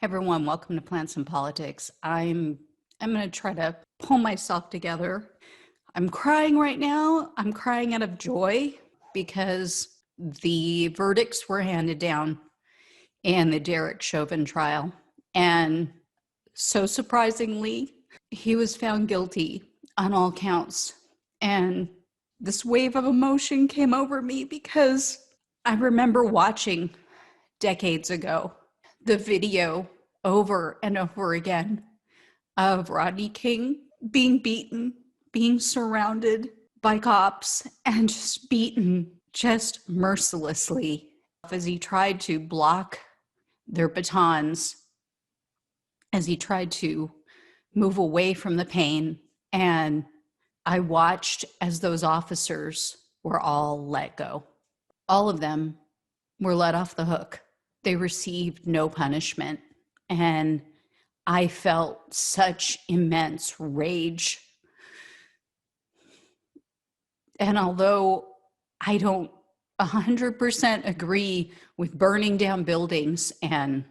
Everyone, welcome to Plants and Politics. I'm going to try to pull myself together. I'm crying right now. I'm crying out of joy because the verdicts were handed down in the Derek Chauvin trial. And so surprisingly, he was found guilty on all counts. And this wave of emotion came over me because I remember watching decades ago the video over and over again of Rodney King being beaten, being surrounded by cops, and just beaten just mercilessly as he tried to block their batons, as he tried to move away from the pain. And I watched as those officers were all let go. All of them were let off the hook. They received no punishment. And I felt such immense rage. And although I don't 100% agree with burning down buildings, and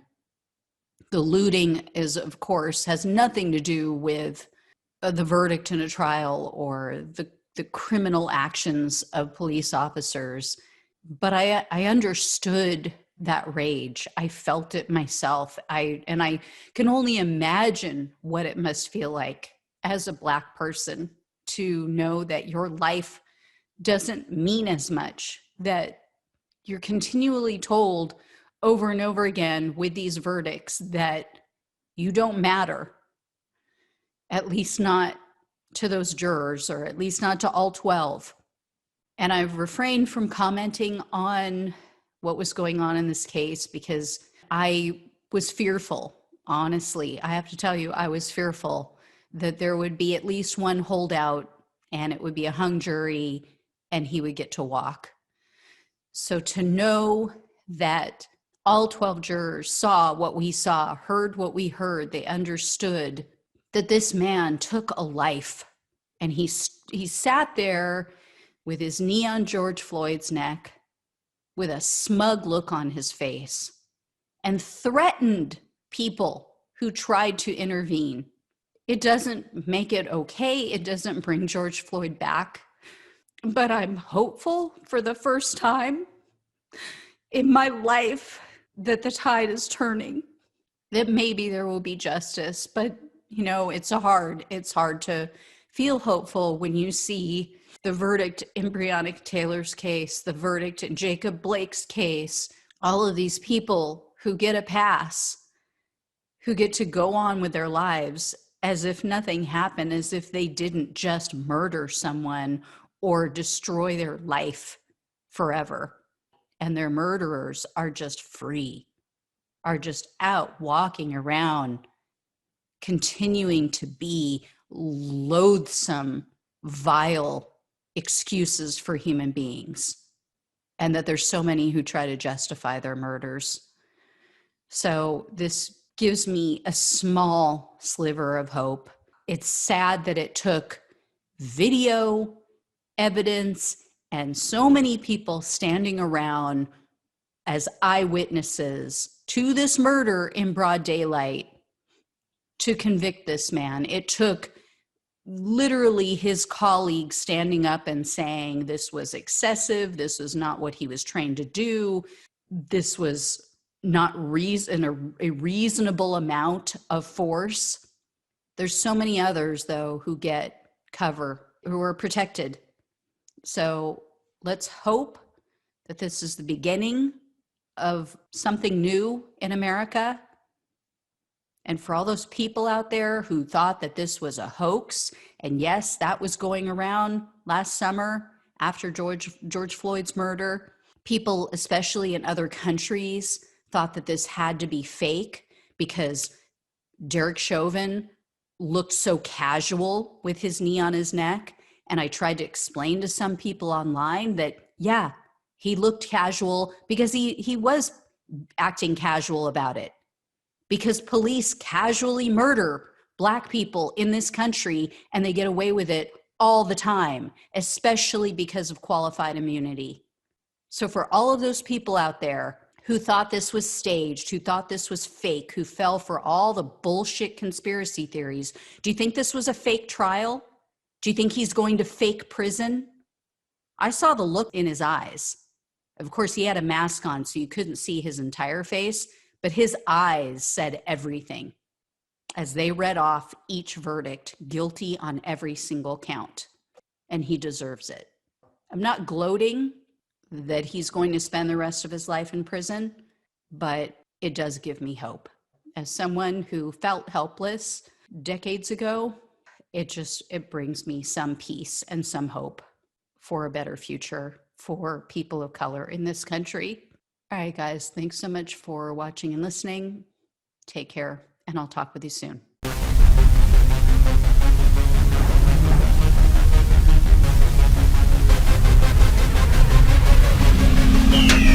the looting is, of course, has nothing to do with the verdict in a trial or the criminal actions of police officers, but I understood that rage. I felt it myself. I can only imagine what it must feel like as a Black person to know that your life doesn't mean as much, that you're continually told over and over again with these verdicts that you don't matter, at least not to those jurors, or at least not to all 12. And I've refrained from commenting on what was going on in this case because I was fearful. Honestly, I have to tell you, I was fearful that there would be at least one holdout and it would be a hung jury and he would get to walk. So to know that all 12 jurors saw what we saw, heard what we heard, they understood that this man took a life, and he sat there with his knee on George Floyd's neck, with a smug look on his face, and threatened people who tried to intervene. It doesn't make it okay. It doesn't bring George Floyd back. But I'm hopeful for the first time in my life that the tide is turning, that maybe there will be justice. But, it's hard to feel hopeful when you see the verdict in Breonna Taylor's case, the verdict in Jacob Blake's case, all of these people who get a pass, who get to go on with their lives as if nothing happened, as if they didn't just murder someone or destroy their life forever. And their murderers are just free, are just out walking around, continuing to be loathsome, vile excuses for human beings, and that there's so many who try to justify their murders. So this gives me a small sliver of hope. It's sad that it took video evidence and so many people standing around as eyewitnesses to this murder in broad daylight to convict this man. It took literally his colleagues standing up and saying this was excessive, this was not what he was trained to do, this was not a reasonable amount of force. There's so many others, though, who get cover, who are protected. So let's hope that this is the beginning of something new in America. And for all those people out there who thought that this was a hoax, and yes, that was going around last summer after George Floyd's murder, people, especially in other countries, thought that this had to be fake because Derek Chauvin looked so casual with his knee on his neck. And I tried to explain to some people online that, yeah, he looked casual because he was acting casual about it. Because police casually murder Black people in this country and they get away with it all the time, especially because of qualified immunity. So for all of those people out there who thought this was staged, who thought this was fake, who fell for all the bullshit conspiracy theories. Do you think this was a fake trial? Do you think he's going to fake prison? I saw the look in his eyes. Of course, he had a mask on, so you couldn't see his entire face, but his eyes said everything as they read off each verdict, guilty on every single count. And he deserves it. I'm not gloating that he's going to spend the rest of his life in prison, but it does give me hope. As someone who felt helpless decades ago, it brings me some peace and some hope for a better future for people of color in this country. All right, guys, thanks so much for watching and listening. Take care, and I'll talk with you soon. Yeah.